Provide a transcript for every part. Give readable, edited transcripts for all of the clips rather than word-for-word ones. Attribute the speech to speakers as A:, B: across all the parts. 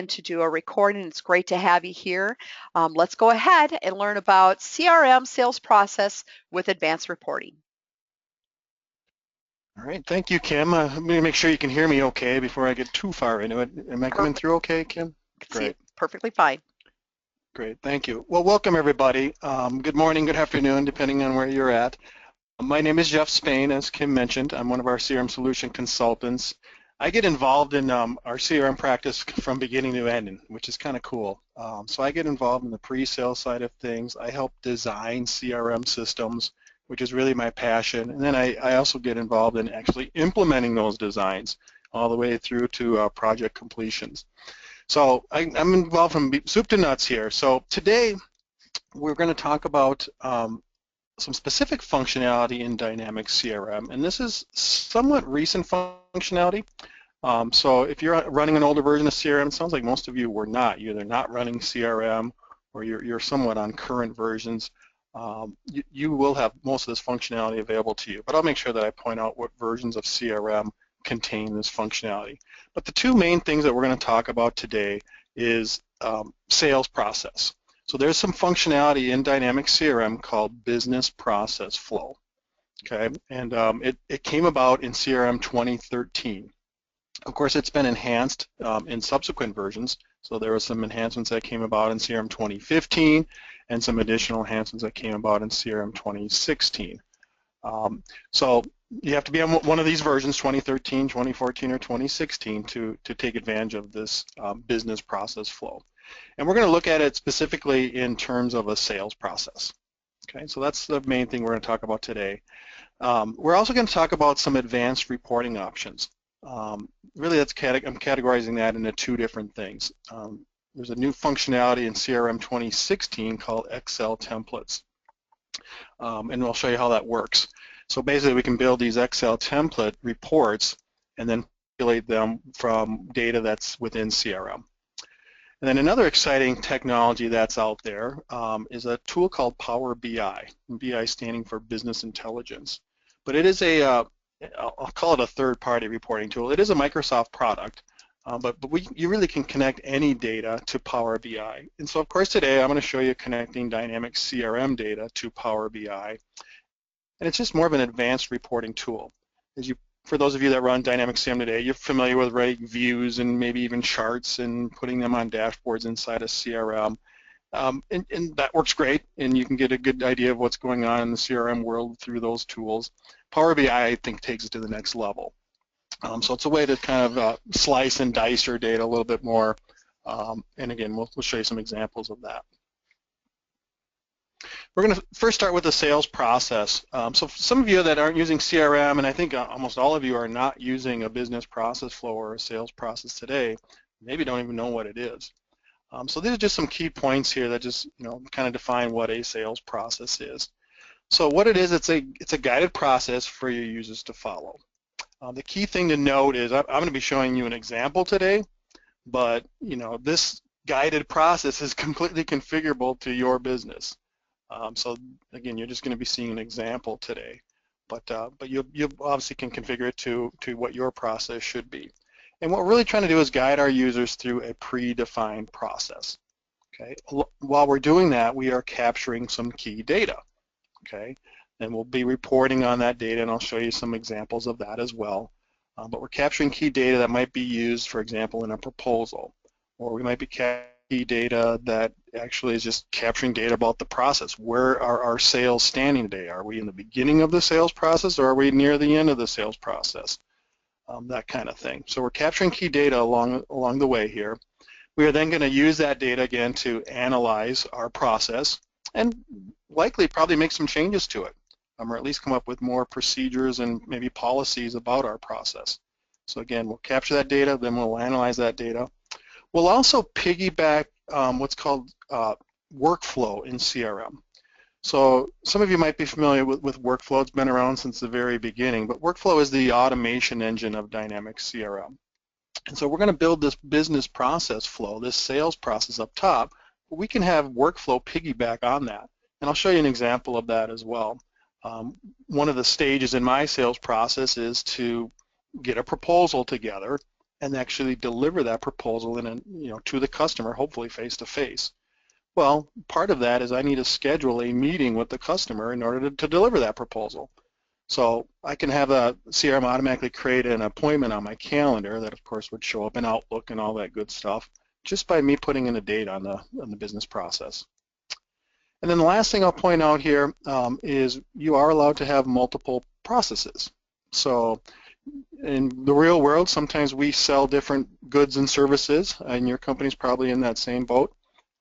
A: to do a recording. It's great to have you here. Let's go ahead and learn about CRM sales process with advanced reporting.
B: All right, thank you, Kim. Let me make sure you can hear me okay before I get too far into it. Am I coming through okay, Kim?
A: Great. Perfectly fine.
B: Great, thank you. Well, welcome everybody. Good morning, good afternoon, depending on where you're at. My name is Jeff Spain, as Kim mentioned. I'm one of our CRM solution consultants. I get involved in our CRM practice from beginning to end, which is kind of cool. So I get involved in the pre-sale side of things. I help design CRM systems, which is really my passion. And then I also get involved in actually implementing those designs all the way through to project completions. So I'm involved from soup to nuts here. So today we're going to talk about some specific functionality in Dynamics CRM, and this is somewhat recent functionality. So if you're running an older version of CRM, it sounds like most of you were not. You're either not running CRM or you're somewhat on current versions. You will have most of this functionality available to you, but I'll make sure that I point out what versions of CRM contain this functionality. But the two main things that we're going to talk about today is sales process. So there's some functionality in Dynamics CRM called business process flow, okay? And it came about in CRM 2013. Of course, it's been enhanced in subsequent versions. So there were some enhancements that came about in CRM 2015 and some additional enhancements that came about in CRM 2016. So you have to be on one of these versions, 2013, 2014, or 2016, to take advantage of this business process flow. And we're going to look at it specifically in terms of a sales process. Okay, so that's the main thing we're going to talk about today. We're also going to talk about some advanced reporting options. Really, I'm categorizing that into two different things. There's a new functionality in CRM 2016 called Excel templates, and I'll show you how that works. So basically, we can build these Excel template reports and then populate them from data that's within CRM. And then another exciting technology that's out there is a tool called Power BI, BI standing for Business Intelligence. But it is I'll call it a third-party reporting tool. It is a Microsoft product, but you really can connect any data to Power BI. And so, of course, today I'm going to show you connecting Dynamics CRM data to Power BI. And it's just more of an advanced reporting tool. For those of you that run Dynamics CRM today, you're familiar with writing views and maybe even charts and putting them on dashboards inside of CRM. And that works great, and you can get a good idea of what's going on in the CRM world through those tools. Power BI, I think, takes it to the next level. So it's a way to kind of slice and dice your data a little bit more. And again, we'll show you some examples of that. We're going to first start with the sales process. So for some of you that aren't using CRM, and I think almost all of you are not using a business process flow or a sales process today, maybe don't even know what it is. So these are just some key points here that just kind of define what a sales process is. So what it is, it's a guided process for your users to follow. The key thing to note is I'm going to be showing you an example today, but this guided process is completely configurable to your business. So again, you're just going to be seeing an example today, but you obviously can configure it to what your process should be. And what we're really trying to do is guide our users through a predefined process. Okay. While we're doing that, we are capturing some key data. Okay. And we'll be reporting on that data, and I'll show you some examples of that as well. But we're capturing key data that might be used, for example, in a proposal, or we might be capturing key data that actually is just capturing data about the process. Where are our sales standing today? Are we in the beginning of the sales process, or are we near the end of the sales process? That kind of thing. So we're capturing key data along the way here. We are then going to use that data again to analyze our process and likely probably make some changes to it, or at least come up with more procedures and maybe policies about our process. So again, we'll capture that data, then we'll analyze that data. We'll also piggyback what's called workflow in CRM. So some of you might be familiar with workflow. It's been around since the very beginning, but workflow is the automation engine of Dynamics CRM. And so we're going to build this business process flow, this sales process up top. We can have workflow piggyback on that, and I'll show you an example of that as well. One of the stages in my sales process is to get a proposal together and actually deliver that proposal to the customer, hopefully face to face. Well, part of that is I need to schedule a meeting with the customer in order to deliver that proposal. So I can have a CRM automatically create an appointment on my calendar that of course would show up in Outlook and all that good stuff just by me putting in a date on the business process. And then the last thing I'll point out here is you are allowed to have multiple processes. So in the real world, sometimes we sell different goods and services, and your company's probably in that same boat.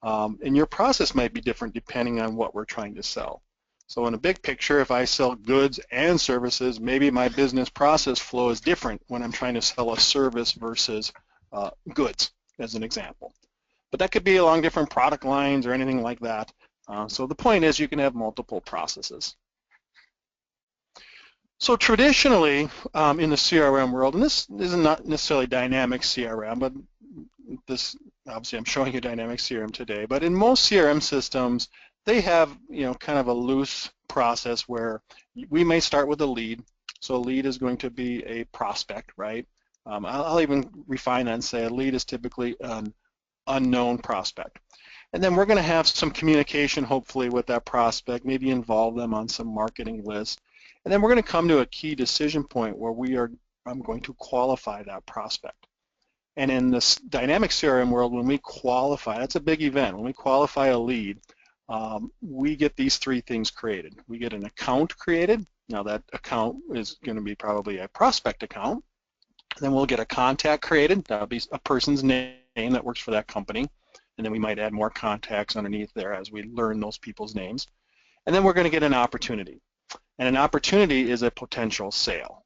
B: And your process might be different depending on what we're trying to sell. So in a big picture, if I sell goods and services, maybe my business process flow is different when I'm trying to sell a service versus goods, as an example. But that could be along different product lines or anything like that. So the point is you can have multiple processes. So traditionally in the CRM world, and this is not necessarily Dynamics CRM, but this obviously I'm showing you Dynamics CRM today, but in most CRM systems, they have kind of a loose process where we may start with a lead. So a lead is going to be a prospect, right? I'll even refine that and say a lead is typically an unknown prospect. And then we're going to have some communication, hopefully, with that prospect, maybe involve them on some marketing list. And then we're going to come to a key decision point where I'm going to qualify that prospect. And in this dynamic CRM world, when we qualify, that's a big event. When we qualify a lead, we get these three things created. We get an account created. Now that account is going to be probably a prospect account. Then we'll get a contact created. That'll be a person's name that works for that company. And then we might add more contacts underneath there as we learn those people's names. And then we're going to get an opportunity. And an opportunity is a potential sale.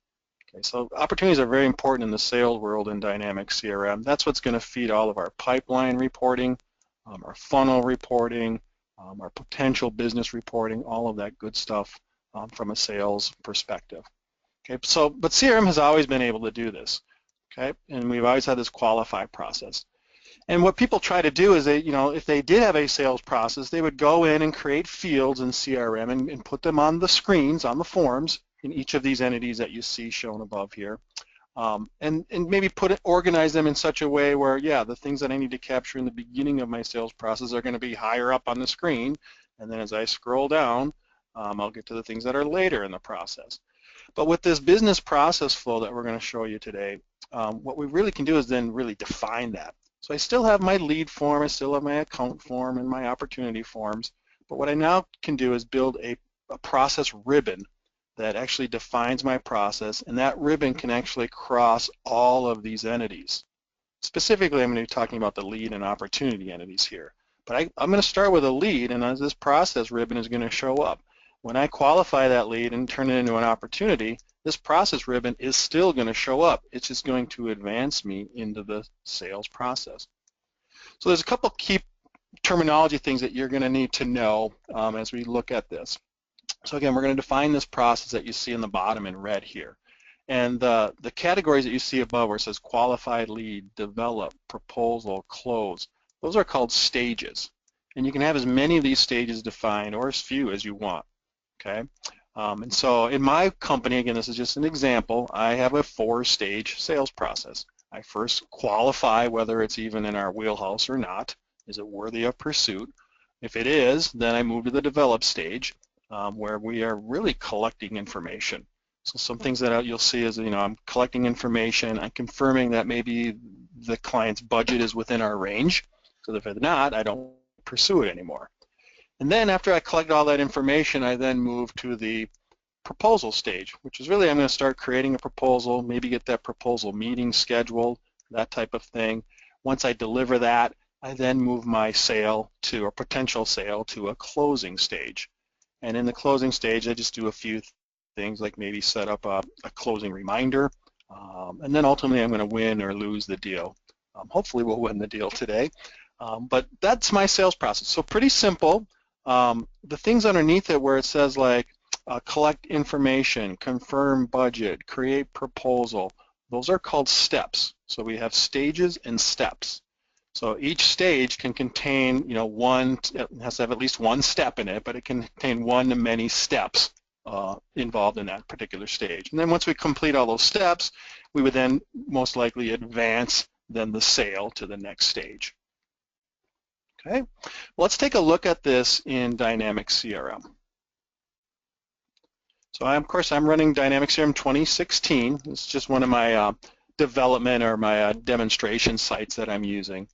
B: Okay, so opportunities are very important in the sales world in Dynamic CRM. That's what's going to feed all of our pipeline reporting, our funnel reporting, our potential business reporting, all of that good stuff from a sales perspective. Okay, but CRM has always been able to do this. Okay, and we've always had this qualify process. And what people try to do is if they did have a sales process, they would go in and create fields in CRM and put them on the screens, on the forms, in each of these entities that you see shown above here. And maybe organize them in such a way where, yeah, the things that I need to capture in the beginning of my sales process are going to be higher up on the screen. And then as I scroll down, I'll get to the things that are later in the process. But with this business process flow that we're going to show you today, what we really can do is then really define that. So I still have my lead form, I still have my account form and my opportunity forms, but what I now can do is build a process ribbon that actually defines my process, and that ribbon can actually cross all of these entities. Specifically, I'm going to be talking about the lead and opportunity entities here. But I'm going to start with a lead, and as this process ribbon is going to show up. When I qualify that lead and turn it into an opportunity, this process ribbon is still going to show up. It's just going to advance me into the sales process. So there's a couple key terminology things that you're going to need to know as we look at this. So again, we're going to define this process that you see in the bottom in red here. And the categories that you see above where it says qualified lead, develop, proposal, close, those are called stages. And you can have as many of these stages defined or as few as you want. Okay, and so in my company, again, this is just an example, I have a 4-stage sales process. I first qualify whether it's even in our wheelhouse or not. Is it worthy of pursuit? If it is, then I move to the develop stage where we are really collecting information. So some things that you'll see is, I'm collecting information, I'm confirming that maybe the client's budget is within our range. So if it's not, I don't pursue it anymore. And then after I collect all that information, I then move to the proposal stage, which is really I'm going to start creating a proposal, maybe get that proposal meeting scheduled, that type of thing. Once I deliver that, I then move my sale to, or potential sale, to a closing stage. And in the closing stage, I just do a few things like maybe set up a closing reminder, and then ultimately I'm going to win or lose the deal. Hopefully we'll win the deal today. But that's my sales process. So pretty simple. The things underneath it where it says like collect information, confirm budget, create proposal, those are called steps. So we have stages and steps. So each stage can contain, it has to have at least one step in it, but it can contain one to many steps involved in that particular stage. And then once we complete all those steps, we would then most likely advance then the sale to the next stage. Okay, well, let's take a look at this in Dynamics CRM. So of course I'm running Dynamics CRM 2016. It's just one of my development or my demonstration sites that I'm using.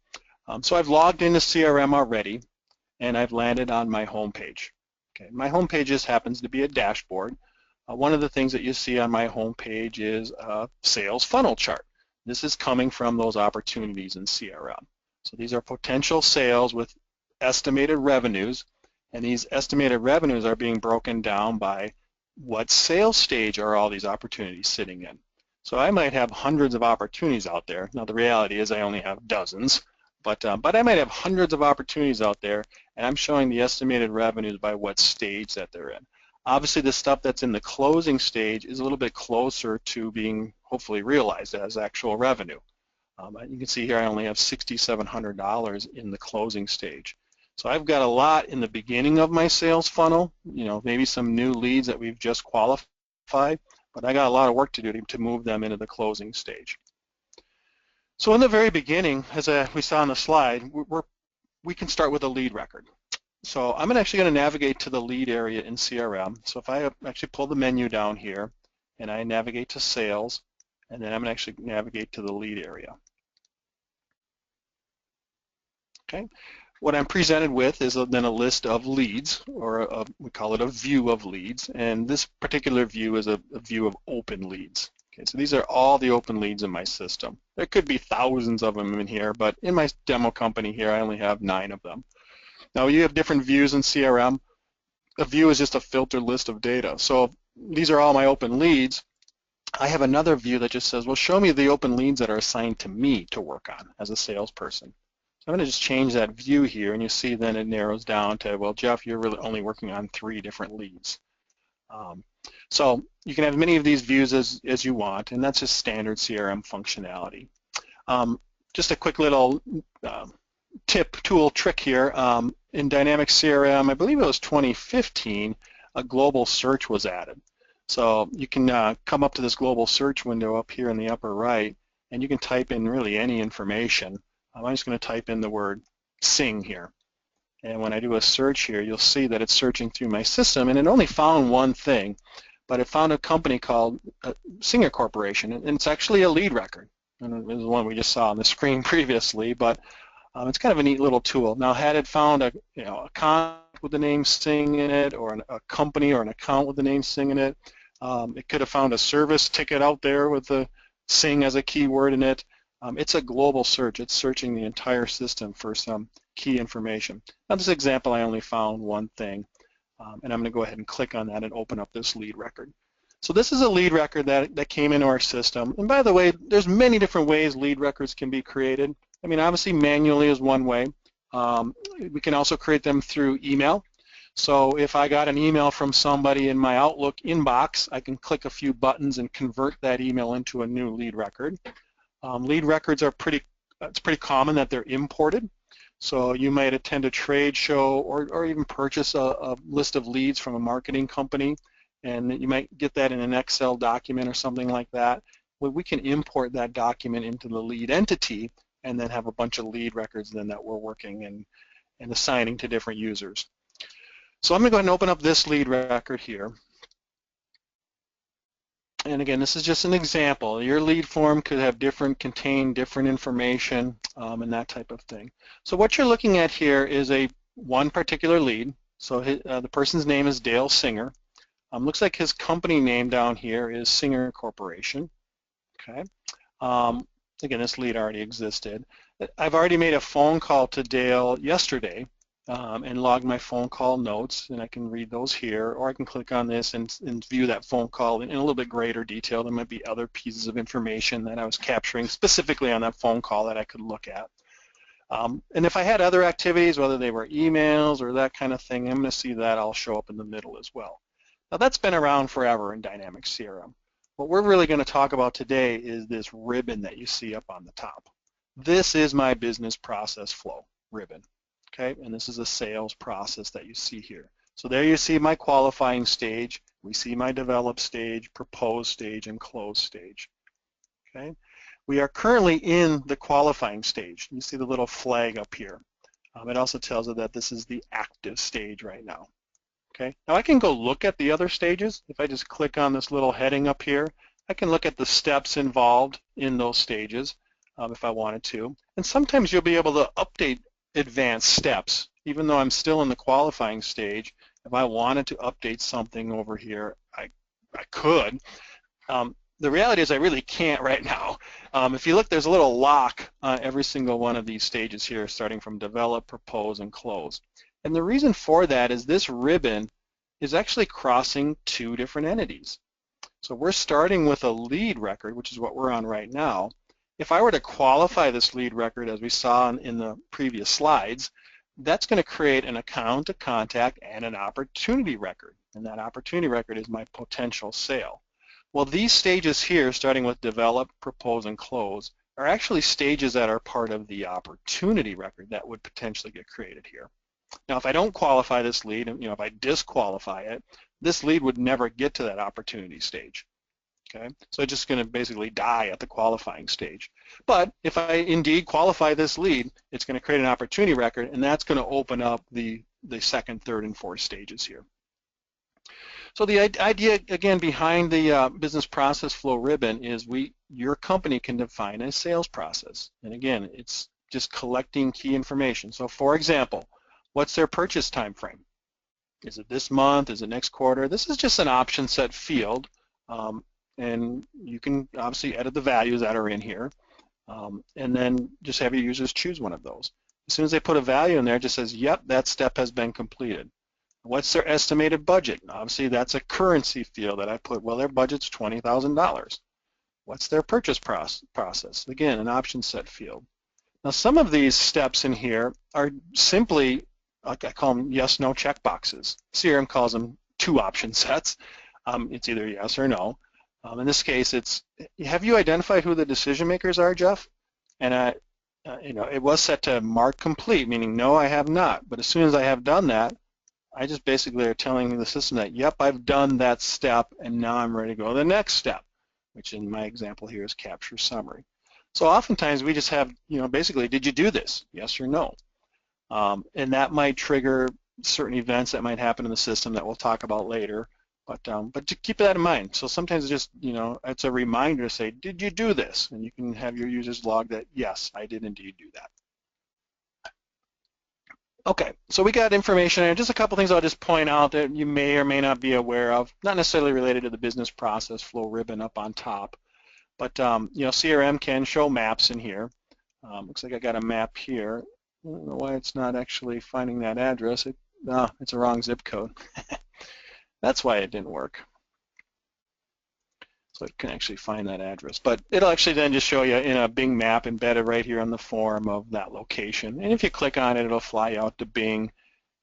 B: So I've logged into CRM already, and I've landed on my home page. Okay, my home page just happens to be a dashboard. One of the things that you see on my home page is a sales funnel chart. This is coming from those opportunities in CRM. So these are potential sales with estimated revenues, and these estimated revenues are being broken down by what sales stage are all these opportunities sitting in. So I might have hundreds of opportunities out there. Now the reality is I only have dozens, but I might have hundreds of opportunities out there, and I'm showing the estimated revenues by what stage that they're in. Obviously the stuff that's in the closing stage is a little bit closer to being hopefully realized as actual revenue. You can see here I only have $6,700 in the closing stage. So I've got a lot in the beginning of my sales funnel, maybe some new leads that we've just qualified, but I got a lot of work to do to move them into the closing stage. So in the very beginning, as we saw on the slide, we can start with a lead record. So I'm actually going to navigate to the lead area in CRM. So if I actually pull the menu down here and I navigate to sales, and then I'm going to actually navigate to the lead area. Okay. What I'm presented with is then a list of leads, or we call it a view of leads, and this particular view is a view of open leads. Okay, so these are all the open leads in my system. There could be thousands of them in here, but in my demo company here, I only have 9 of them. Now, you have different views in CRM. A view is just a filtered list of data. So these are all my open leads. I have another view that just says, well, show me the open leads that are assigned to me to work on as a salesperson. So I'm going to just change that view here, and you see then it narrows down to, well, Jeff, you're really only working on 3 different leads. So you can have many of these views as you want, and that's just standard CRM functionality. Just a quick little tool trick here. In Dynamics CRM, I believe it was 2015, a global search was added. So you can come up to this global search window up here in the upper right, and you can type in really any information. I'm just going to type in the word sing here. And when I do a search here, you'll see that it's searching through my system, and it only found one thing, but it found a company called Singer Corporation, and it's actually a lead record. And it was the one we just saw on the screen previously, but it's kind of a neat little tool. Now, had it found a contract with the name Sing in it, or a company or an account with the name Sing in it, it could have found a service ticket out there with the Sing as a keyword in it. It's a global search. It's searching the entire system for some key information. Now, this example, I only found one thing, and I'm going to go ahead and click on that and open up this lead record. So this is a lead record that came into our system. And by the way, there's many different ways lead records can be created. I mean, obviously, manually is one way. We can also create them through email. So if I got an email from somebody in my Outlook inbox, I can click a few buttons and convert that email into a new lead record. Lead records are it's pretty common that they're imported. So you might attend a trade show or even purchase a list of leads from a marketing company, and you might get that in an Excel document or something like that. Well, we can import that document into the lead entity and then have a bunch of lead records then that we're working and assigning to different users. So I'm going to go ahead and open up this lead record here. And again, this is just an example. Your lead form could have contain different information and that type of thing. So what you're looking at here is one particular lead. So the person's name is Dale Singer. Looks like his company name down here is Singer Corporation. Okay. Again, this lead already existed. I've already made a phone call to Dale yesterday and logged my phone call notes, and I can read those here, or I can click on this and view that phone call in a little bit greater detail. There might be other pieces of information that I was capturing specifically on that phone call that I could look at. And if I had other activities, whether they were emails or that kind of thing, I'm going to see that all show up in the middle as well. Now, that's been around forever in Dynamics CRM. What we're really going to talk about today is this ribbon that you see up on the top. This is my business process flow ribbon, okay? And this is a sales process that you see here. So there you see my qualifying stage. We see my develop stage, propose stage, and close stage. Okay? We are currently in the qualifying stage. You see the little flag up here. It also tells us that this is the active stage right now. Okay? Now I can go look at the other stages. If I just click on this little heading up here, I can look at the steps involved in those stages if I wanted to. And sometimes you'll be able to update advanced steps. Even though I'm still in the qualifying stage, if I wanted to update something over here, I could. The reality is I really can't right now. If you look, there's a little lock on every single one of these stages here, starting from develop, propose, and close. And the reason for that is this ribbon is actually crossing two different entities. So we're starting with a lead record, which is what we're on right now. If I were to qualify this lead record, as we saw in the previous slides, that's going to create an account, a contact, and an opportunity record. And that opportunity record is my potential sale. Well, these stages here, starting with develop, propose, and close, are actually stages that are part of the opportunity record that would potentially get created here. Now, if I don't qualify this lead, if I disqualify it, this lead would never get to that opportunity stage. Okay, so it's just going to basically die at the qualifying stage. But if I indeed qualify this lead, it's going to create an opportunity record, and that's going to open up the second, third, and fourth stages here. So the idea, again, behind the business process flow ribbon is your company can define a sales process. And again, it's just collecting key information. So for example, what's their purchase time frame? Is it this month? Is it next quarter? This is just an option set field. And you can obviously edit the values that are in here. And then just have your users choose one of those. As soon as they put a value in there, it just says, yep, that step has been completed. What's their estimated budget? Obviously, that's a currency field that I put, well, their budget's $20,000. What's their purchase process? Again, an option set field. Now, some of these steps in here are simply, like I call them yes, no checkboxes. CRM calls them two option sets. It's either yes or no. In this case, it's, have you identified who the decision makers are, Jeff? And it was set to mark complete, meaning no, I have not. But as soon as I have done that, I just basically are telling the system that, yep, I've done that step, and now I'm ready to go to the next step, which in my example here is capture summary. So oftentimes we just have, basically, did you do this? Yes or no? And that might trigger certain events that might happen in the system that we'll talk about later. But to keep that in mind. So sometimes it's just, it's a reminder to say, did you do this? And you can have your users log that, yes, I did indeed do that. Okay, so we got information, and just a couple things I'll just point out that you may or may not be aware of, not necessarily related to the business process flow ribbon up on top, but CRM can show maps in here. Looks like I got a map here. I don't know why it's not actually finding that address. It's a wrong zip code. That's why it didn't work. So it can actually find that address. But it'll actually then just show you in a Bing map embedded right here on the form of that location. And if you click on it, it'll fly out to Bing,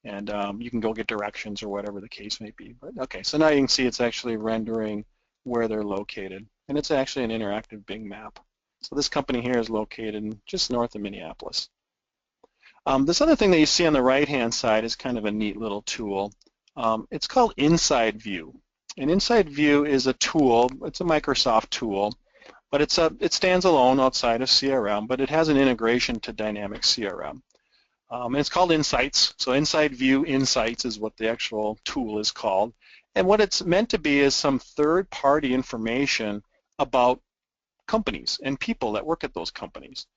B: and you can go get directions or whatever the case may be. But okay, so now you can see it's actually rendering where they're located. And it's actually an interactive Bing map. So this company here is located just north of Minneapolis. This other thing that you see on the right-hand side is kind of a neat little tool. It's called Inside View. And Inside View is a tool, it's a Microsoft tool, but it stands alone outside of CRM, but it has an integration to Dynamics CRM. And it's called Insights. So Inside View Insights is what the actual tool is called. And what it's meant to be is some third-party information about companies and people that work at those companies.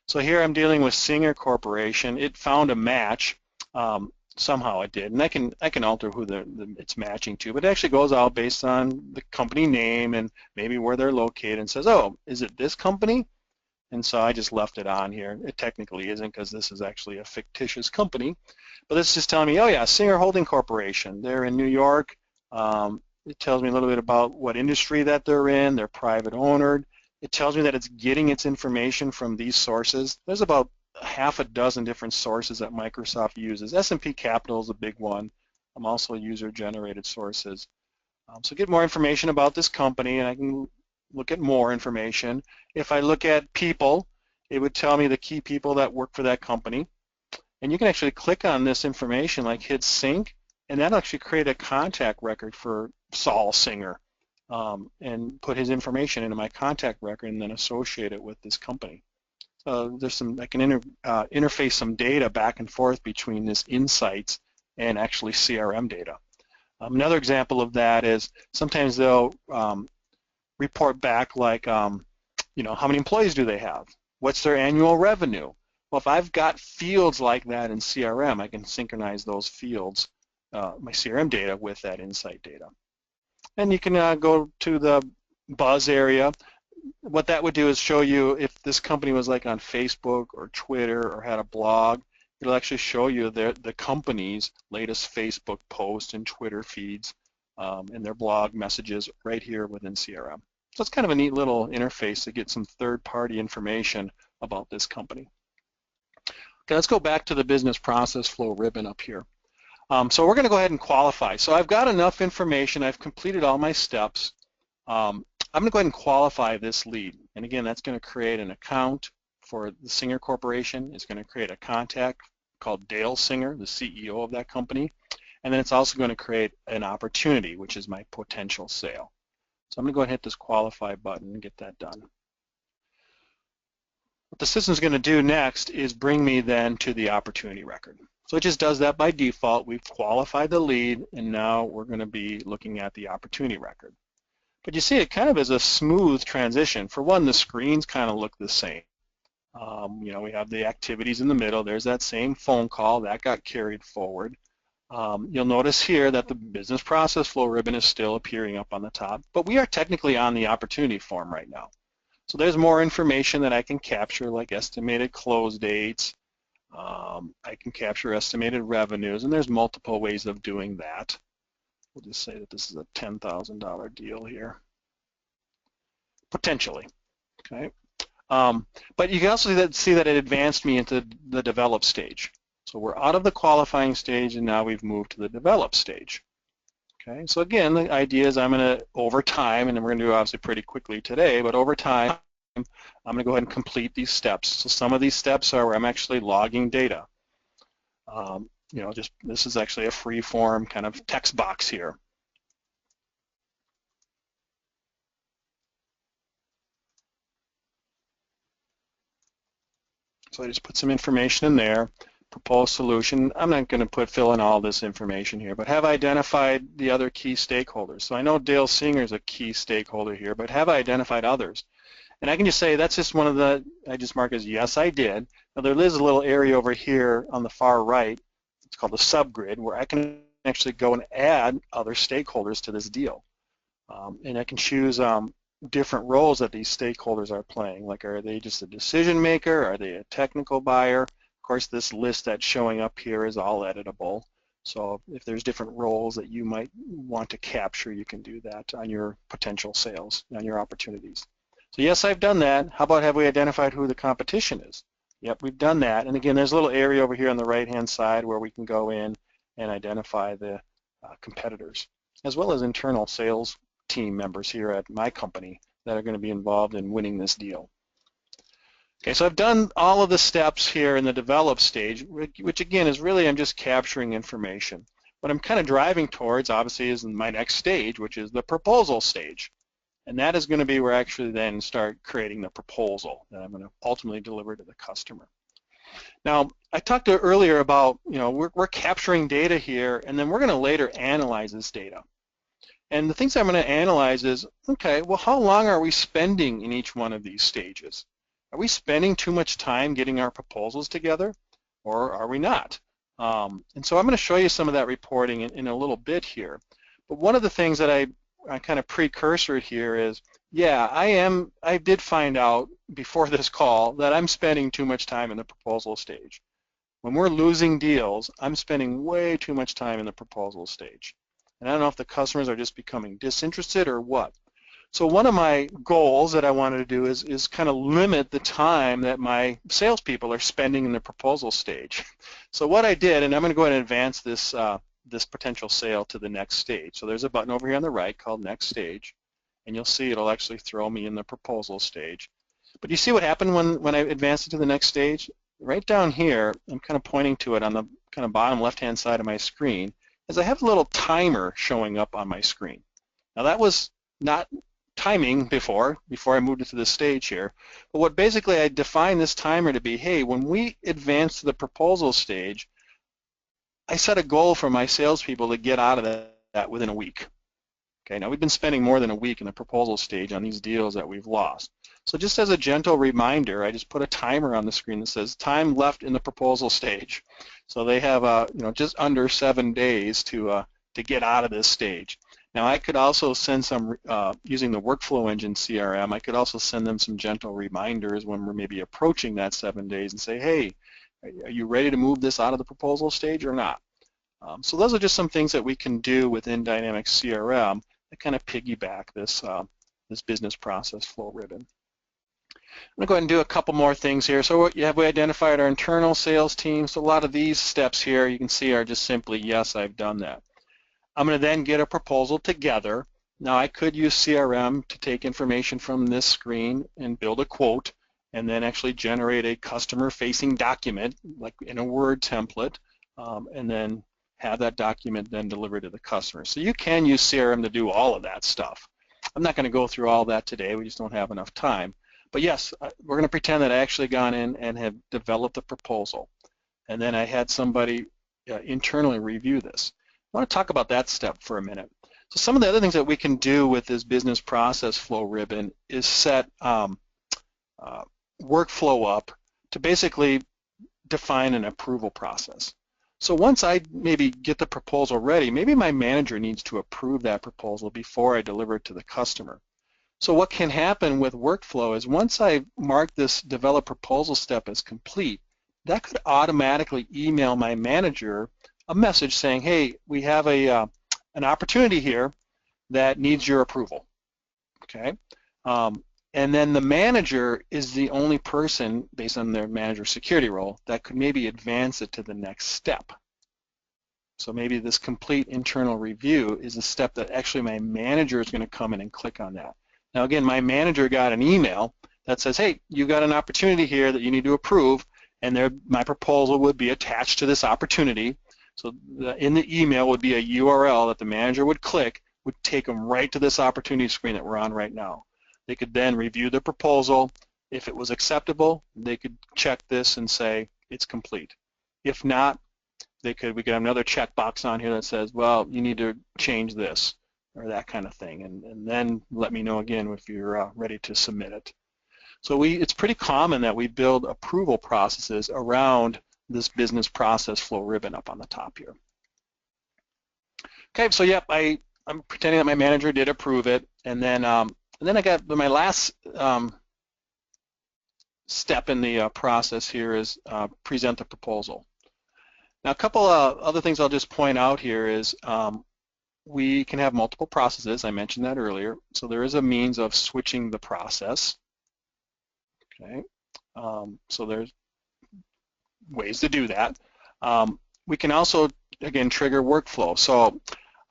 B: So here I'm dealing with Singer Corporation. It found a match. Somehow it did, and I can alter who it's matching to, but it actually goes out based on the company name and maybe where they're located and says, oh, is it this company? And so I just left it on here. It technically isn't, because this is actually a fictitious company, but this is just telling me, oh yeah, Singer Holding Corporation. They're in New York. It tells me a little bit about what industry that they're in. They're private owned. It tells me that it's getting its information from these sources. There's about half a dozen different sources that Microsoft uses. S&P Capital is a big one. Also user-generated sources. So get more information about this company, and I can look at more information. If I look at people, it would tell me the key people that work for that company. And you can actually click on this information, like hit sync, and that'll actually create a contact record for Saul Singer, and put his information into my contact record and then associate it with this company. There's some, I can interface some data back and forth between this insights and actually CRM data. Another example of that is sometimes they'll report back like, you know, how many employees do they have? What's their annual revenue? Well, if I've got fields like that in CRM, I can synchronize those fields, my CRM data, with that insight data. And you can go to the buzz area. What that would do is show you if this company was like on Facebook or Twitter or had a blog. It'll actually show you the company's latest Facebook post and Twitter feeds and their blog messages right here within CRM. So it's kind of a neat little interface to get some third-party information about this company. Okay, let's go back to the business process flow ribbon up here. So we're going to go ahead and qualify. So I've got enough information. I've completed all my steps. I'm going to go ahead and qualify this lead. And again, that's going to create an account for the Singer Corporation. It's going to create a contact called Dale Singer, the CEO of that company. And then it's also going to create an opportunity, which is my potential sale. So I'm going to go ahead and hit this qualify button and get that done. What the system's going to do next is bring me then to the opportunity record. So it just does that by default. We've qualified the lead, and now we're going to be looking at the opportunity record. But you see it kind of is a smooth transition. For one, the screens kind of look the same. You know, we have the activities in the middle. There's that same phone call that got carried forward. You'll notice here that the business process flow ribbon is still appearing up on the top, but we are technically on the opportunity form right now. So there's more information that I can capture, like estimated close dates. I can capture estimated revenues, and there's multiple ways of doing that. We'll just say that this is a $10,000 deal here, potentially. Okay, but you can also see that it advanced me into the develop stage. So we're out of the qualifying stage, and now we've moved to the develop stage. Okay, so again, the idea is I'm going to, over time, and we're going to do obviously pretty quickly today, but over time, I'm going to go ahead and complete these steps. So some of these steps are where I'm actually logging data. You know, just this is actually a free form kind of text box here. So I just put some information in there. Proposed solution. I'm not going to fill in all this information here, but have identified the other key stakeholders. So I know Dale Singer is a key stakeholder here, but have I identified others? And I can just say that's just one of the, I just mark as yes, I did. Now there is a little area over here on the far right, it's called the subgrid, where I can actually go and add other stakeholders to this deal. And I can choose different roles that these stakeholders are playing. Like, are they just a decision maker? Are they a technical buyer? Of course, this list that's showing up here is all editable. So if there's different roles that you might want to capture, you can do that on your potential sales, on your opportunities. So yes, I've done that. How about have we identified who the competition is? Yep, we've done that. And again, there's a little area over here on the right-hand side where we can go in and identify the competitors, as well as internal sales team members here at my company that are going to be involved in winning this deal. Okay, so I've done all of the steps here in the develop stage, which again is really I'm just capturing information. What I'm kind of driving towards, obviously, is my next stage, which is the proposal stage. And that is going to be where I actually then start creating the proposal that I'm going to ultimately deliver to the customer. Now, I talked earlier about, you know, we're capturing data here, and then we're going to later analyze this data. And the things I'm going to analyze is, okay, well, how long are we spending in each one of these stages? Are we spending too much time getting our proposals together, or are we not? And so I'm going to show you some of that reporting in a little bit here. But one of the things that I kind of precursor here is, yeah, I did find out before this call that I'm spending too much time in the proposal stage. When we're losing deals, I'm spending way too much time in the proposal stage. And I don't know if the customers are just becoming disinterested or what. So one of my goals that I wanted to do is kind of limit the time that my salespeople are spending in the proposal stage. So what I did, and I'm going to go ahead and advance this this potential sale to the next stage. So there's a button over here on the right called Next Stage, and you'll see it'll actually throw me in the proposal stage. But you see what happened when I advanced it to the next stage? Right down here, I'm kind of pointing to it on the kind of bottom left-hand side of my screen, is I have a little timer showing up on my screen. Now that was not timing before I moved it to this stage here. But what basically I defined this timer to be, hey, when we advance to the proposal stage, I set a goal for my salespeople to get out of that within a week. Okay, now we've been spending more than a week in the proposal stage on these deals that we've lost. So just as a gentle reminder, I just put a timer on the screen that says time left in the proposal stage. So they have just under 7 days to get out of this stage. Now I could also send some, using the workflow engine CRM, I could also send them some gentle reminders when we're maybe approaching that 7 days and say, hey, are you ready to move this out of the proposal stage or not? So those are just some things that we can do within Dynamics CRM that kind of piggyback this business process flow ribbon. I'm going to go ahead and do a couple more things here. So we identified our internal sales team. So a lot of these steps here you can see are just simply, yes, I've done that. I'm going to then get a proposal together. Now I could use CRM to take information from this screen and build a quote and then actually generate a customer-facing document like in a Word template and then have that document then delivered to the customer. So you can use CRM to do all of that stuff. I'm not going to go through all that today. We just don't have enough time. But yes, we're going to pretend that I actually gone in and have developed a proposal. And then I had somebody internally review this. I want to talk about that step for a minute. So some of the other things that we can do with this business process flow ribbon is set workflow up to basically define an approval process. So once I maybe get the proposal ready, maybe my manager needs to approve that proposal before I deliver it to the customer. So what can happen with workflow is once I mark this develop proposal step as complete, that could automatically email my manager a message saying, hey, we have an opportunity here that needs your approval. Okay. And then the manager is the only person, based on their manager security role, that could maybe advance it to the next step. So maybe this complete internal review is a step that actually my manager is going to come in and click on that. Now again, my manager got an email that says, hey, you got an opportunity here that you need to approve, and my proposal would be attached to this opportunity. So in the email would be a URL that the manager would click, would take them right to this opportunity screen that we're on right now. They could then review the proposal. If it was acceptable, they could check this and say it's complete. If not, we could have another checkbox on here that says, well, you need to change this or that kind of thing, and then let me know again if you're ready to submit it. So it's pretty common that we build approval processes around this business process flow ribbon up on the top here. Okay, so yep, I'm pretending that my manager did approve it, and then I got my last step in the process here is present the proposal. Now a couple of other things I'll just point out here is we can have multiple processes. I mentioned that earlier. So there is a means of switching the process. Okay, so there's ways to do that. We can also, again, trigger workflow. So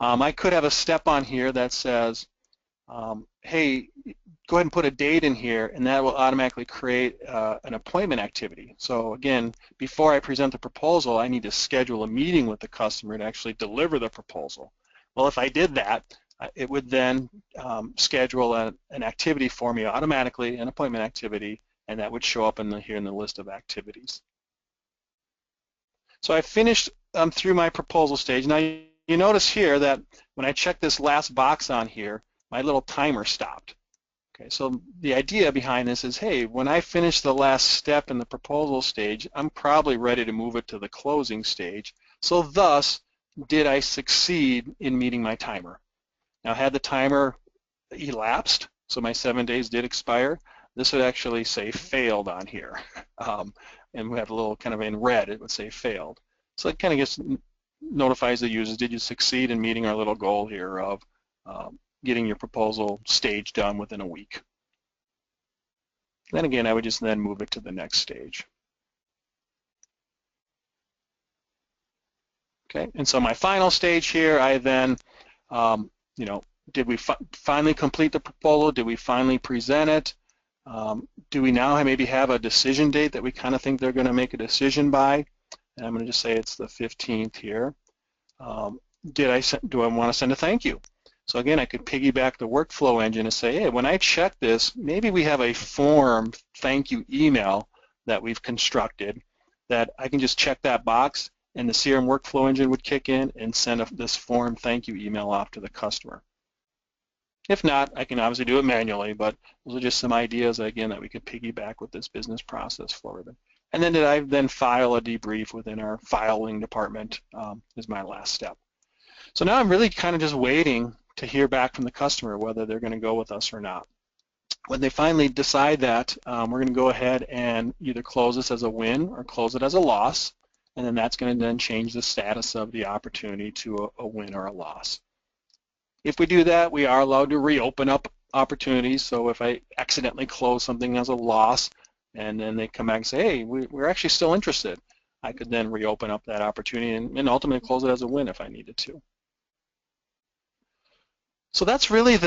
B: I could have a step on here that says, hey, go ahead and put a date in here, and that will automatically create an appointment activity. So again, before I present the proposal, I need to schedule a meeting with the customer to actually deliver the proposal. Well, if I did that, it would then schedule an activity for me automatically, an appointment activity, and that would show up here in the list of activities. So I finished through my proposal stage. Now you notice here that when I check this last box on here, my little timer stopped. Okay, so the idea behind this is, hey, when I finish the last step in the proposal stage, I'm probably ready to move it to the closing stage. So thus, did I succeed in meeting my timer? Now, had the timer elapsed, so my 7 days did expire, this would actually say failed on here. And we have a little kind of in red, it would say failed. So it kind of just notifies the users, did you succeed in meeting our little goal here of getting your proposal stage done within a week. Then again, I would just then move it to the next stage. Okay, and so my final stage here, I then, did we finally complete the proposal? Did we finally present it? Do we now maybe have a decision date that we kind of think they're going to make a decision by? And I'm going to just say it's the 15th here. Do I want to send a thank you? So again, I could piggyback the workflow engine and say, hey, when I check this, maybe we have a form thank you email that we've constructed that I can just check that box and the CRM workflow engine would kick in and send this form thank you email off to the customer. If not, I can obviously do it manually, but those are just some ideas, again, that we could piggyback with this business process flow ribbon. And then did I then file a debrief within our filing department is my last step. So now I'm really kind of just waiting to hear back from the customer whether they're going to go with us or not. When they finally decide that, we're going to go ahead and either close this as a win or close it as a loss, and then that's going to then change the status of the opportunity to a win or a loss. If we do that, we are allowed to reopen up opportunities. So if I accidentally close something as a loss and then they come back and say, hey, we're actually still interested, I could then reopen up that opportunity and ultimately close it as a win if I needed to. So that's really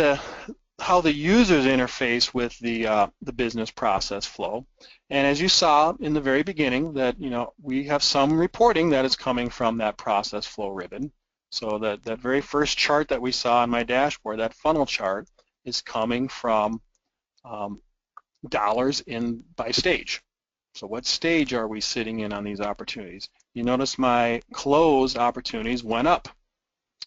B: how the users interface with the business process flow. And as you saw in the very beginning, that we have some reporting that is coming from that process flow ribbon. So that very first chart that we saw on my dashboard, that funnel chart, is coming from dollars in by stage. So what stage are we sitting in on these opportunities? You notice my closed opportunities went up.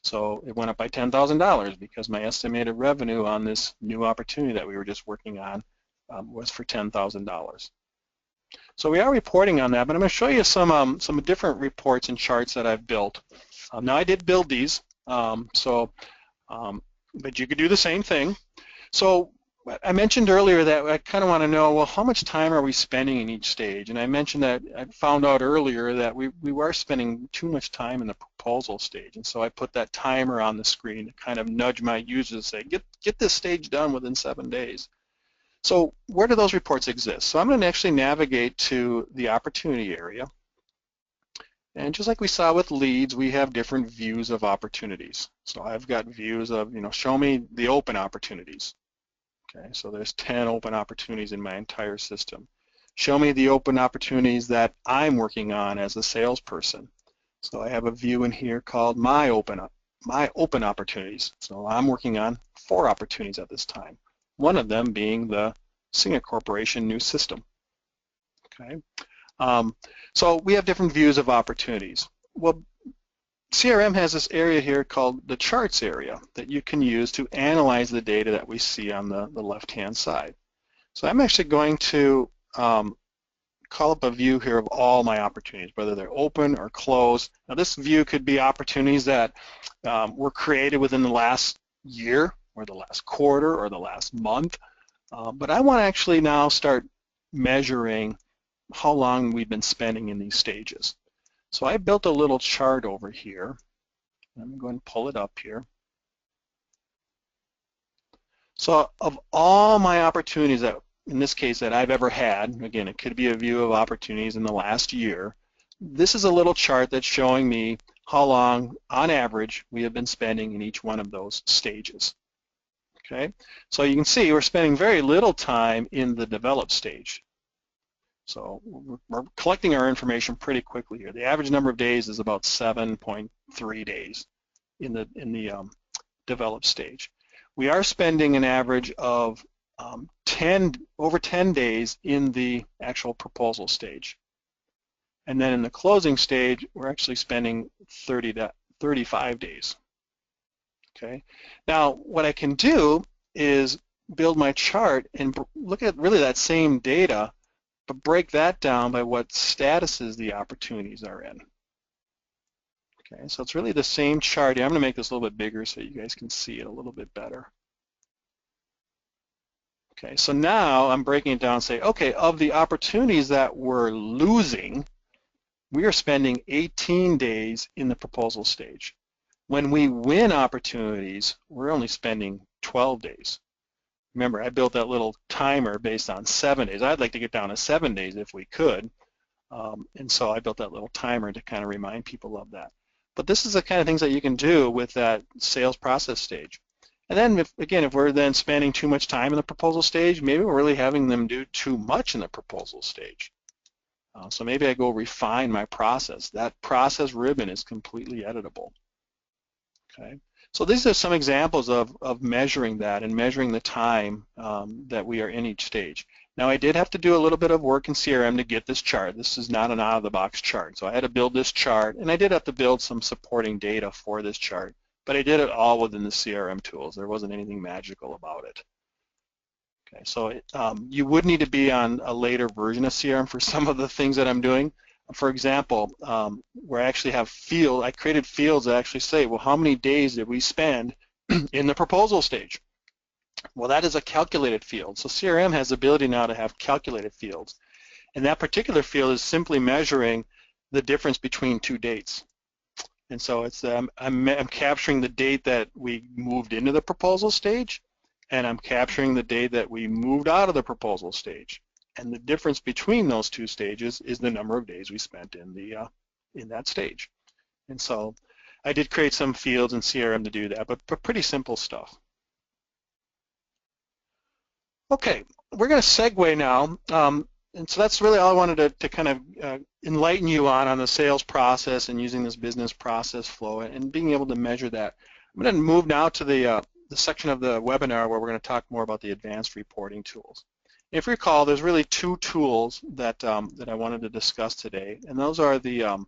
B: So it went up by $10,000 because my estimated revenue on this new opportunity that we were just working on was for $10,000. So we are reporting on that, but I'm going to show you some different reports and charts that I've built. Now I did build these, but you could do the same thing. So I mentioned earlier that I kind of want to know, well, how much time are we spending in each stage? And I mentioned that I found out earlier that we were spending too much time in the proposal stage. And so I put that timer on the screen to kind of nudge my users and say, get this stage done within 7 days. So where do those reports exist? So I'm going to actually navigate to the opportunity area. And just like we saw with leads, we have different views of opportunities. So I've got views of, show me the open opportunities. Okay, so there's 10 open opportunities in my entire system. Show me the open opportunities that I'm working on as a salesperson. So I have a view in here called my open opportunities. So I'm working on 4 opportunities at this time. One of them being the Singer Corporation new system. Okay, so we have different views of opportunities. Well, CRM has this area here called the charts area that you can use to analyze the data that we see on the left-hand side. So I'm actually going to call up a view here of all my opportunities, whether they're open or closed. Now this view could be opportunities that were created within the last year or the last quarter or the last month, but I want to actually now start measuring how long we've been spending in these stages. So I built a little chart over here. I'm going to pull it up here. So of all my opportunities that, in this case, that I've ever had, again, it could be a view of opportunities in the last year, this is a little chart that's showing me how long, on average, we have been spending in each one of those stages. Okay, so you can see we're spending very little time in the develop stage. So we're collecting our information pretty quickly here. The average number of days is about 7.3 days in the develop stage. We are spending an average of over 10 days in the actual proposal stage. And then in the closing stage, we're actually spending 30 to 35 days. Okay. Now, what I can do is build my chart and look at really that same data, but break that down by what statuses the opportunities are in. Okay, so it's really the same chart. I'm going to make this a little bit bigger so you guys can see it a little bit better. Okay, so now I'm breaking it down and say, okay, of the opportunities that we're losing, we are spending 18 days in the proposal stage. When we win opportunities, we're only spending 12 days. Remember, I built that little timer based on 7 days. I'd like to get down to 7 days if we could. And so I built that little timer to kind of remind people of that. But this is the kind of things that you can do with that sales process stage. And then, if we're then spending too much time in the proposal stage, maybe we're really having them do too much in the proposal stage. So maybe I go refine my process. That process ribbon is completely editable. Okay. So these are some examples of measuring that and measuring the time that we are in each stage. Now I did have to do a little bit of work in CRM to get this chart. This is not an out-of-the-box chart. So I had to build this chart, and I did have to build some supporting data for this chart, but I did it all within the CRM tools. There wasn't anything magical about it. Okay, so you would need to be on a later version of CRM for some of the things that I'm doing. For example, where I actually have I created fields that actually say, well, how many days did we spend in the proposal stage? Well, that is a calculated field. So CRM has the ability now to have calculated fields. And that particular field is simply measuring the difference between two dates. And so it's I'm capturing the date that we moved into the proposal stage, and I'm capturing the date that we moved out of the proposal stage. And the difference between those two stages is the number of days we spent in that stage. And so I did create some fields in CRM to do that, but pretty simple stuff. Okay, we're going to segue now. And so that's really all I wanted to kind of enlighten you on the sales process and using this business process flow and being able to measure that. I'm going to move now to the section of the webinar where we're going to talk more about the advanced reporting tools. If you recall, there's really two tools that I wanted to discuss today, and those are the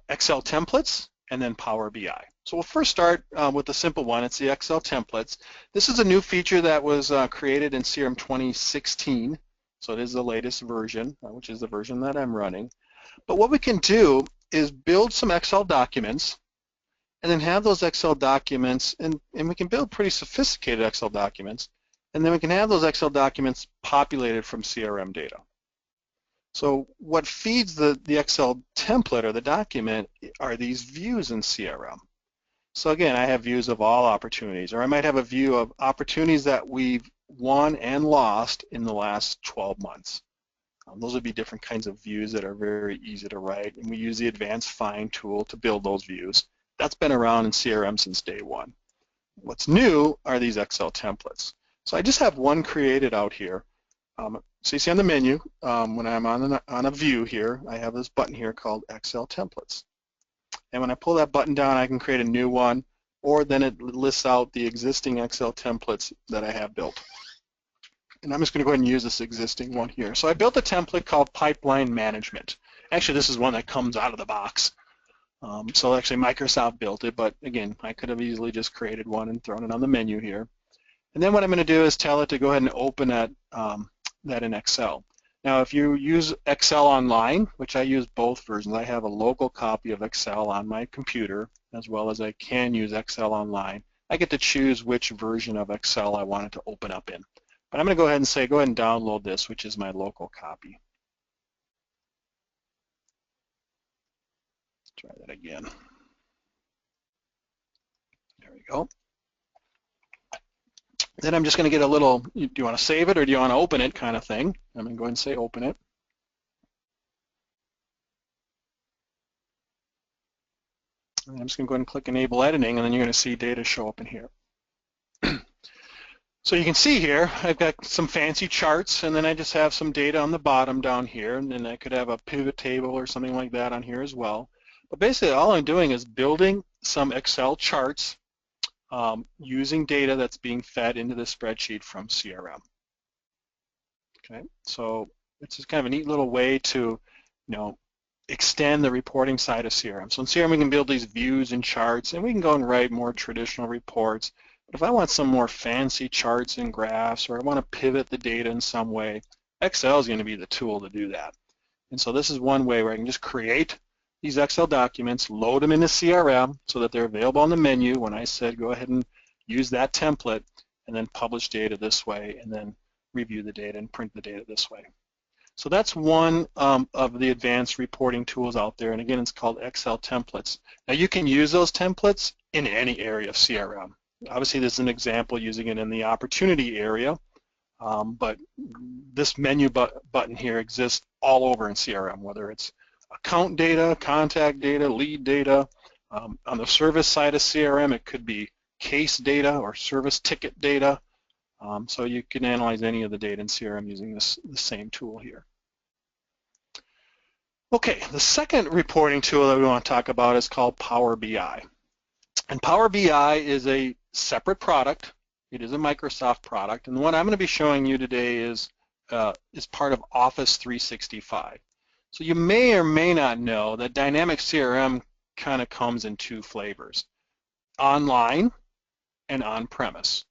B: Excel templates and then Power BI. So we'll first start with the simple one. It's the Excel templates. This is a new feature that was created in CRM 2016. So it is the latest version, which is the version that I'm running. But what we can do is build some Excel documents and then have those Excel documents, and we can build pretty sophisticated Excel documents, and then we can have those Excel documents populated from CRM data. So what feeds the Excel template or the document are these views in CRM. So again, I have views of all opportunities, or I might have a view of opportunities that we've won and lost in the last 12 months. Those would be different kinds of views that are very easy to write, and we use the advanced find tool to build those views. That's been around in CRM since day one. What's new are these Excel templates. So I just have one created out here. So you see on the menu, when I'm on a view here, I have this button here called Excel templates. And when I pull that button down, I can create a new one, or then it lists out the existing Excel templates that I have built. And I'm just going to go ahead and use this existing one here. So I built a template called Pipeline Management. Actually, this is one that comes out of the box. So actually, Microsoft built it, but again, I could have easily just created one and thrown it on the menu here. And then what I'm going to do is tell it to go ahead and open that in Excel. Now, if you use Excel Online, which I use both versions, I have a local copy of Excel on my computer, as well as I can use Excel Online. I get to choose which version of Excel I want it to open up in. But I'm going to go ahead and say, go ahead and download this, which is my local copy. Let's try that again. There we go. Then I'm just going to get a little, do you want to save it or do you want to open it kind of thing. I'm going to go ahead and say open it. And I'm just going to go ahead and click Enable Editing, and then you're going to see data show up in here. So you can see here, I've got some fancy charts, and then I just have some data on the bottom down here, and then I could have a pivot table or something like that on here as well. But basically all I'm doing is building some Excel charts using data that's being fed into the spreadsheet from CRM. Okay, so it's just kind of a neat little way to, extend the reporting side of CRM. So in CRM we can build these views and charts, and we can go and write more traditional reports. But if I want some more fancy charts and graphs, or I want to pivot the data in some way, Excel is going to be the tool to do that. And so this is one way where I can just create these Excel documents, load them into CRM so that they're available on the menu when I said go ahead and use that template, and then publish data this way, and then review the data and print the data this way. So that's one of the advanced reporting tools out there, and again, it's called Excel templates. Now you can use those templates in any area of CRM. Obviously, this is an example using it in the opportunity area, but this menu button here exists all over in CRM, whether it's account data, contact data, lead data. On the service side of CRM, it could be case data or service ticket data. So you can analyze any of the data in CRM using the same tool here. Okay, the second reporting tool that we want to talk about is called Power BI. And Power BI is a separate product. It is a Microsoft product, and what I'm going to be showing you today is part of Office 365. So you may or may not know that Dynamics CRM kind of comes in two flavors: online and on-premise.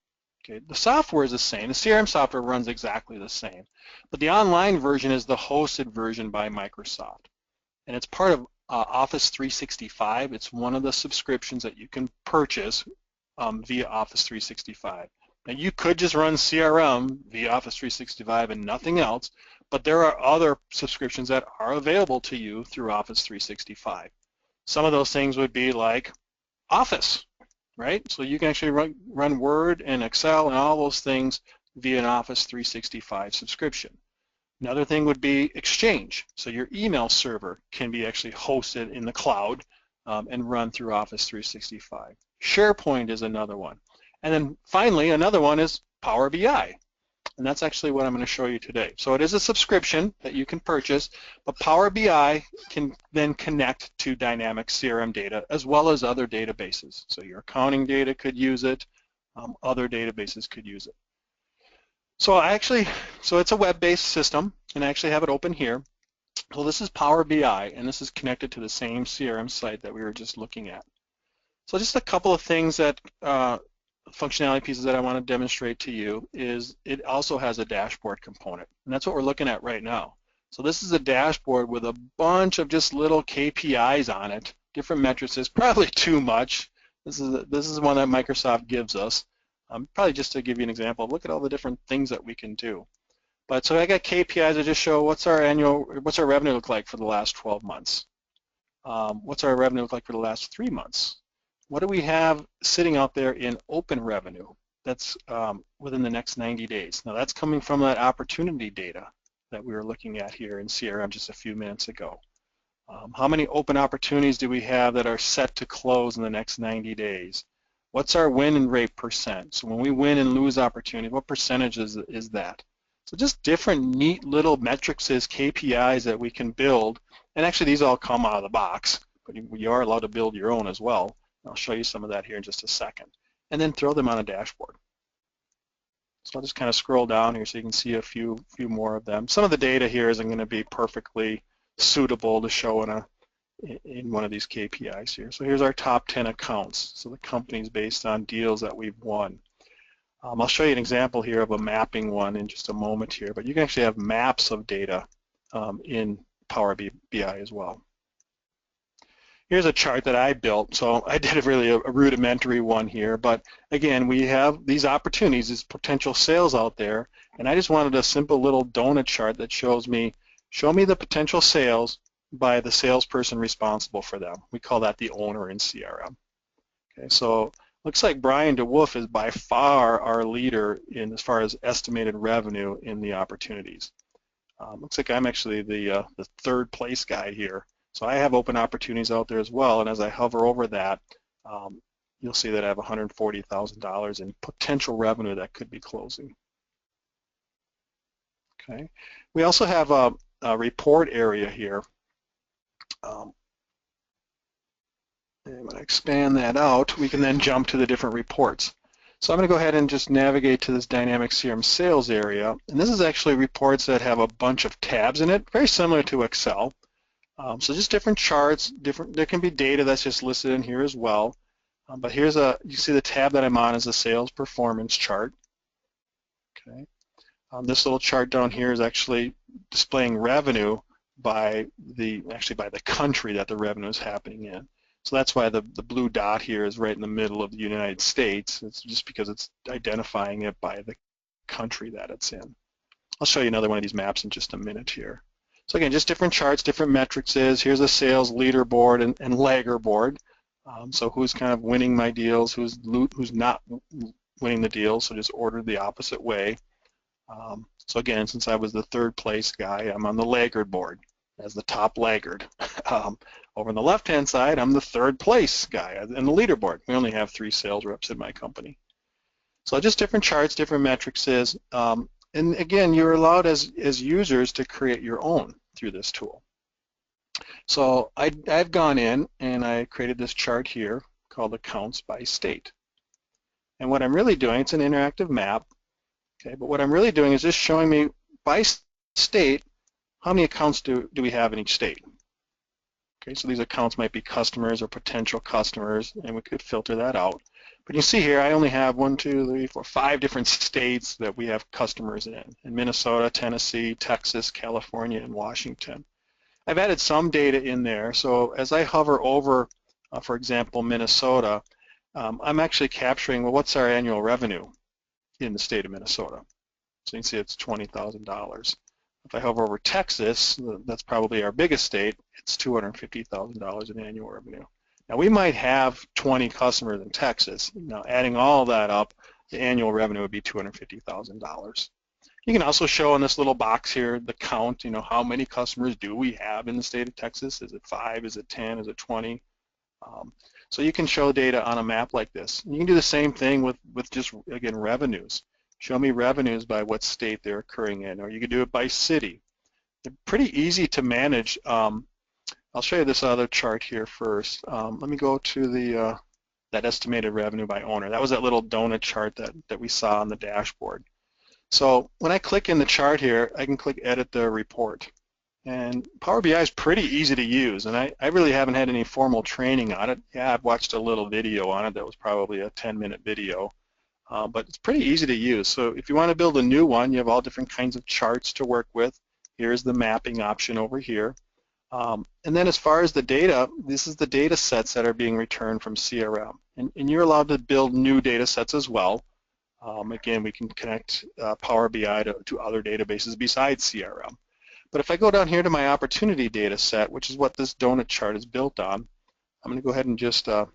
B: Okay, the software is the same. The CRM software runs exactly the same, but the online version is the hosted version by Microsoft, and it's part of Office 365. It's one of the subscriptions that you can purchase via Office 365. Now you could just run CRM via Office 365 and nothing else, but there are other subscriptions that are available to you through Office 365. Some of those things would be like Office, right? So you can actually run Word and Excel and all those things via an Office 365 subscription. Another thing would be Exchange. So your email server can be actually hosted in the cloud and run through Office 365. SharePoint is another one. And then finally, another one is Power BI. And that's actually what I'm going to show you today. So it is a subscription that you can purchase, but Power BI can then connect to Dynamics CRM data as well as other databases. So your accounting data could use it, other databases could use it. So it's a web-based system, and I actually have it open here. So this is Power BI, and this is connected to the same CRM site that we were just looking at. So just a couple of things that functionality pieces that I want to demonstrate to you is it also has a dashboard component, and that's what we're looking at right now. So this is a dashboard with a bunch of just little KPIs on it, different metrics. It's probably too much. This is one that Microsoft gives us. Probably just to give you an example, look at all the different things that we can do. But so I got KPIs that just show what's our revenue look like for the last 12 months. What's our revenue look like for the last 3 months? What do we have sitting out there in open revenue that's within the next 90 days? Now that's coming from that opportunity data that we were looking at here in CRM just a few minutes ago. How many open opportunities do we have that are set to close in the next 90 days? What's our win rate percent? So when we win and lose opportunity, what percentage is that? So just different neat little metrics as KPIs that we can build. And actually these all come out of the box, but you are allowed to build your own as well. I'll show you some of that here in just a second. And then throw them on a dashboard. So I'll just kind of scroll down here so you can see a few more of them. Some of the data here isn't going to be perfectly suitable to show in one of these KPIs here. So here's our top 10 accounts. So the company's based on deals that we've won. I'll show you an example here of a mapping one in just a moment here, but you can actually have maps of data in Power BI as well. Here's a chart that I built. So I did a rudimentary one here, but again, we have these opportunities, these potential sales out there, and I just wanted a simple little donut chart that show me the potential sales by the salesperson responsible for them. We call that the owner in CRM. Okay, so looks like Brian DeWolf is by far our leader in as far as estimated revenue in the opportunities. Looks like I'm actually the third place guy here. So I have open opportunities out there as well, and as I hover over that, you'll see that I have $140,000 in potential revenue that could be closing. Okay, we also have a report area here. And when I expand that out, we can then jump to the different reports. So I'm going to go ahead and just navigate to this Dynamics CRM sales area, and this is actually reports that have a bunch of tabs in it, very similar to Excel. So just different charts, there can be data that's just listed in here as well. But here's you see the tab that I'm on is a sales performance chart. Okay. This little chart down here is actually displaying revenue by the country that the revenue is happening in. So that's why the blue dot here is right in the middle of the United States. It's just because it's identifying it by the country that it's in. I'll show you another one of these maps in just a minute here. So again, just different charts, different metrics. Here's a sales leaderboard and lagger board. So who's kind of winning my deals, who's not winning the deals, so just ordered the opposite way. So again, since I was the third place guy, I'm on the laggard board as the top laggard. Over on the left-hand side, I'm the third place guy in the leaderboard. We only have 3 sales reps in my company. So just different charts, different metrics. And again, you're allowed as users to create your own through this tool. So I've gone in and I created this chart here called accounts by state. And what I'm really doing, it's an interactive map, okay, but what I'm really doing is just showing me by state how many accounts do we have in each state. Okay, so these accounts might be customers or potential customers, and we could filter that out. But you see here, I only have 1, 2, 3, 4, 5 different states that we have customers in Minnesota, Tennessee, Texas, California, and Washington. I've added some data in there, so as I hover over, for example, Minnesota, I'm actually capturing, well, what's our annual revenue in the state of Minnesota? So you can see it's $20,000. If I hover over Texas, that's probably our biggest state, it's $250,000 in annual revenue. Now we might have 20 customers in Texas. Now adding all that up, the annual revenue would be $250,000. You can also show in this little box here the count, how many customers do we have in the state of Texas? Is it 5, is it 10, is it 20? So you can show data on a map like this. You can do the same thing with just, again, revenues. Show me revenues by what state they're occurring in, or you could do it by city. They're pretty easy to manage. I'll show you this other chart here first. Let me go to that estimated revenue by owner. That was that little donut chart that we saw on the dashboard. So when I click in the chart here, I can click Edit the Report. And Power BI is pretty easy to use, and I really haven't had any formal training on it. Yeah, I've watched a little video on it that was probably a 10-minute video. But it's pretty easy to use. So if you want to build a new one, you have all different kinds of charts to work with. Here's the mapping option over here. And then as far as the data, this is the data sets that are being returned from CRM. And you're allowed to build new data sets as well. Again, we can connect Power BI to other databases besides CRM. But if I go down here to my opportunity data set, which is what this donut chart is built on, I'm going to go ahead and just make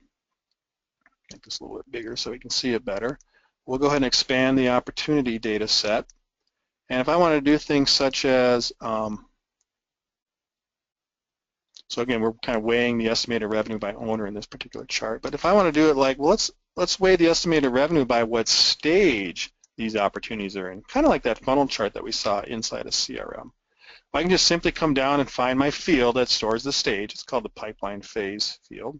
B: this a little bit bigger so we can see it better. We'll go ahead and expand the opportunity data set. And if I want to do things such as, so again, we're kind of weighing the estimated revenue by owner in this particular chart. But if I want to do it like, well, let's weigh the estimated revenue by what stage these opportunities are in, kind of like that funnel chart that we saw inside of CRM. I can just simply come down and find my field that stores the stage. It's called the pipeline phase field.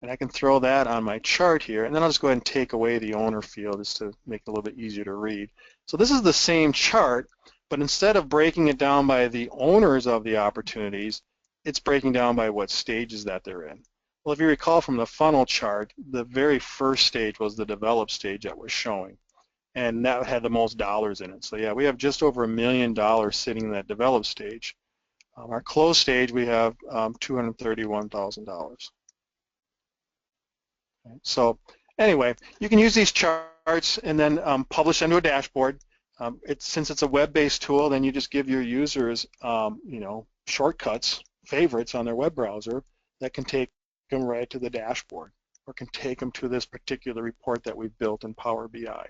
B: And I can throw that on my chart here, and then I'll just go ahead and take away the owner field just to make it a little bit easier to read. So this is the same chart, but instead of breaking it down by the owners of the opportunities, it's breaking down by what stages that they're in. Well, if you recall from the funnel chart, the very first stage was the develop stage that was showing, and that had the most dollars in it. So yeah, we have just over $1 million sitting in that develop stage. Our close stage, we have $231,000. So anyway, you can use these charts and then publish into a dashboard. Since it's a web-based tool, then you just give your users, shortcuts, favorites on their web browser that can take them right to the dashboard or can take them to this particular report that we've built in Power BI.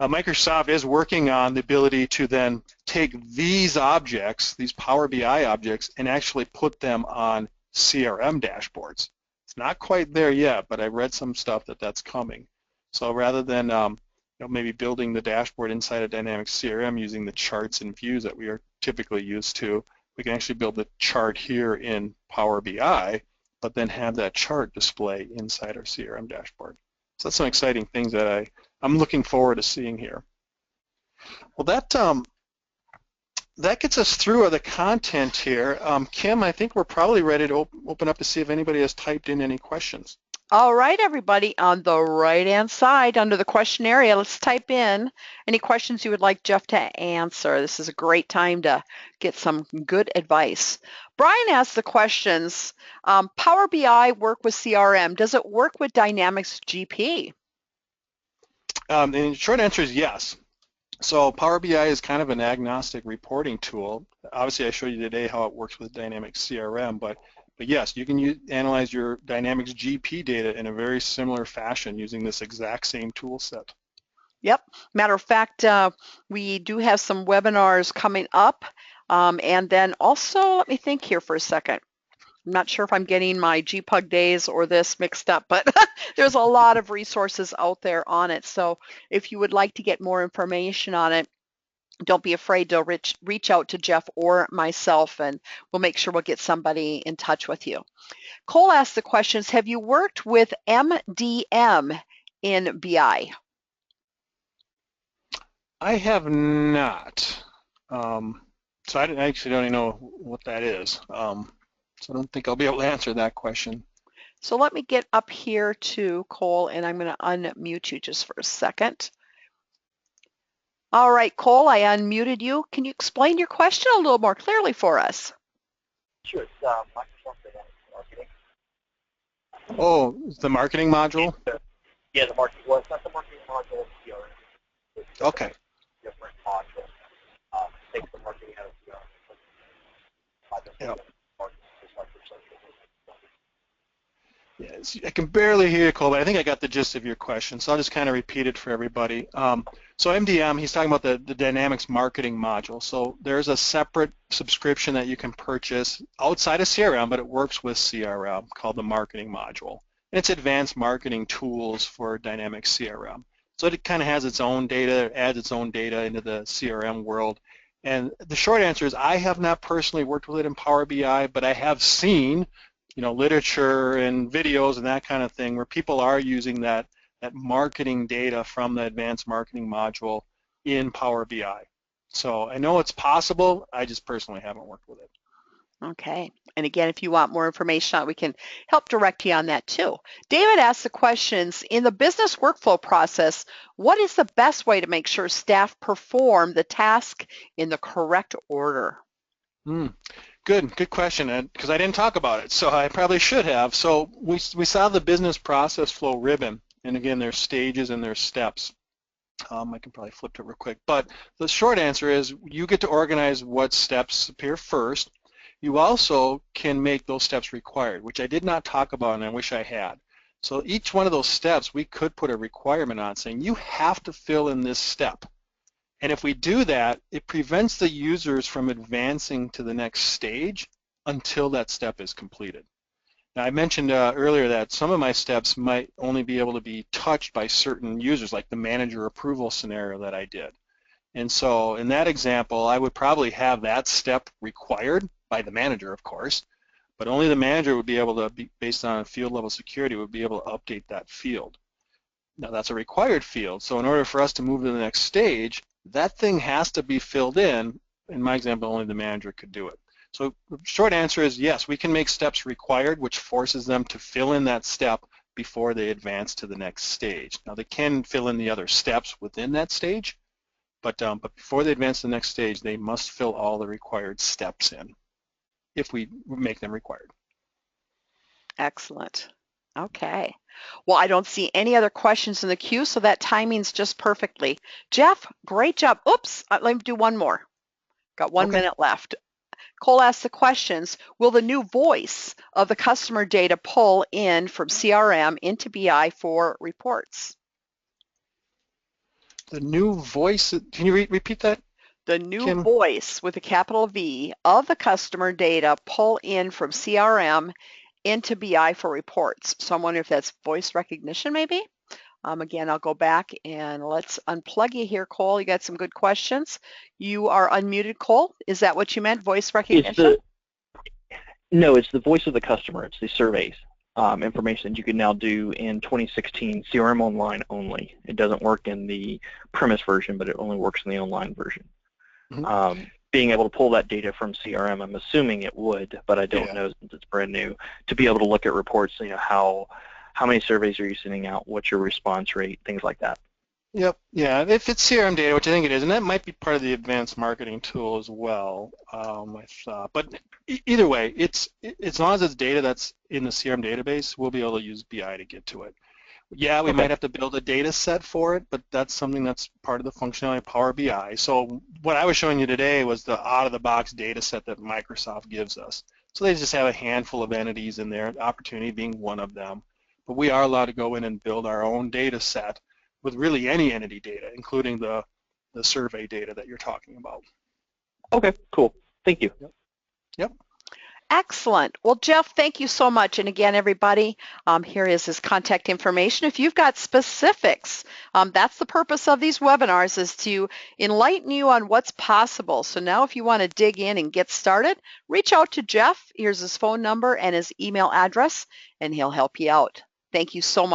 B: Microsoft is working on the ability to then take these objects, these Power BI objects, and actually put them on CRM dashboards. It's not quite there yet, but I read some stuff that's coming. So rather than maybe building the dashboard inside of Dynamics CRM using the charts and views that we are typically used to, we can actually build the chart here in Power BI, but then have that chart display inside our CRM dashboard. So that's some exciting things that I'm looking forward to seeing here. Well, that gets us through the content here. Kim, I think we're probably ready to open up to see if anybody has typed in any questions.
A: All right, everybody, on the right-hand side under the question area, let's type in any questions you would like Jeff to answer. This is a great time to get some good advice. Brian asked the questions, Power BI work with CRM. Does it work with Dynamics GP?
B: And the short answer is yes. So Power BI is kind of an agnostic reporting tool. Obviously, I showed you today how it works with Dynamics CRM, but yes, you can analyze your Dynamics GP data in a very similar fashion using this exact same tool set.
A: Yep. Matter of fact, we do have some webinars coming up. And then also, let me think here for a second. I'm not sure if I'm getting my GPUG days or this mixed up, but there's a lot of resources out there on it. So if you would like to get more information on it, Don't be afraid to reach out to Jeff or myself, and we'll make sure we'll get somebody in touch with you. Cole asked the questions, have you worked with MDM in BI?
B: I have not. So I actually don't even know what that is. So I don't think I'll be able to answer that question.
A: So let me get up here to Cole, and I'm going to unmute you just for a second. All right, Cole, I unmuted you. Can you explain your question a little more clearly for us?
C: Sure, it's Microsoft Dynamics Marketing.
B: Oh, the marketing module?
C: Yeah, the marketing. Well, it's not the marketing module of CRM. It's
B: Okay.
C: different module. Takes the marketing out of CRM.
B: Yep.
C: Just like your social.
B: Yes, I can barely hear you, Cole, but I think I got the gist of your question, so I'll just kind of repeat it for everybody. So MDM, he's talking about the Dynamics marketing module. So there's a separate subscription that you can purchase outside of CRM, but it works with CRM, called the marketing module. And it's advanced marketing tools for Dynamics CRM. So it kind of has its own data, adds its own data into the CRM world. And the short answer is I have not personally worked with it in Power BI, but I have seen literature and videos and that kind of thing where people are using that marketing data from the advanced marketing module in Power BI. So I know it's possible. I just personally haven't worked with it.
A: Okay. And again, if you want more information on it, we can help direct you on that too. David asked the questions, in the business workflow process, what is the best way to make sure staff perform the task in the correct order?
B: Good question, because I didn't talk about it, so I probably should have. So we saw the business process flow ribbon, and again, there's stages and there's steps. I can probably flip to it real quick, but the short answer is you get to organize what steps appear first. You also can make those steps required, which I did not talk about and I wish I had. So each one of those steps, we could put a requirement on saying you have to fill in this step. And if we do that, it prevents the users from advancing to the next stage until that step is completed. Now, I mentioned earlier that some of my steps might only be able to be touched by certain users, like the manager approval scenario that I did. And so in that example, I would probably have that step required by the manager, of course, but only the manager would be able to, based on field level security, would be able to update that field. Now, that's a required field, so in order for us to move to the next stage, that thing has to be filled in. In my example, only the manager could do it. So the short answer is yes, we can make steps required, which forces them to fill in that step before they advance to the next stage. Now, they can fill in the other steps within that stage, but before they advance to the next stage, they must fill all the required steps in if we make them required.
A: Excellent. Okay. Well, I don't see any other questions in the queue, so that timing's just perfectly. Jeff, great job. Oops, let me do one more. Got 1
B: Okay.
A: minute left. Cole asked the questions, will the new voice of the customer data pull in from CRM into BI for reports?
B: The new voice, can you repeat that?
A: The new
B: Kim?
A: voice with a capital V of the customer data pull in from CRM into BI for reports. So I'm wondering if that's voice recognition maybe? Again, I'll go back and let's unplug you here, Cole. You got some good questions. You are unmuted, Cole. Is that what you meant, voice recognition?
C: No, it's the voice of the customer. It's the surveys information that you can now do in 2016 CRM Online only. It doesn't work in the premise version, but it only works in the online version.
B: Mm-hmm.
C: Being able to pull that data from CRM, I'm assuming it would, but I don't know since it's brand new, to be able to look at reports, how many surveys are you sending out, what's your response rate, things like that.
B: Yep. Yeah. If it's CRM data, which I think it is, and that might be part of the advanced marketing tool as well. I thought, but either way, it's as long as it's data that's in the CRM database, we'll be able to use BI to get to it. Yeah, we might have to build a data set for it, but that's something that's part of the functionality of Power BI. So what I was showing you today was the out-of-the-box data set that Microsoft gives us. So they just have a handful of entities in there, Opportunity being one of them. But we are allowed to go in and build our own data set with really any entity data, including the survey data that you're talking about.
C: Okay, cool. Thank you.
B: Yep.
A: Excellent. Well, Jeff, thank you so much. And again, everybody, here is his contact information. If you've got specifics, that's the purpose of these webinars, is to enlighten you on what's possible. So now if you want to dig in and get started, reach out to Jeff. Here's his phone number and his email address, and he'll help you out. Thank you so much.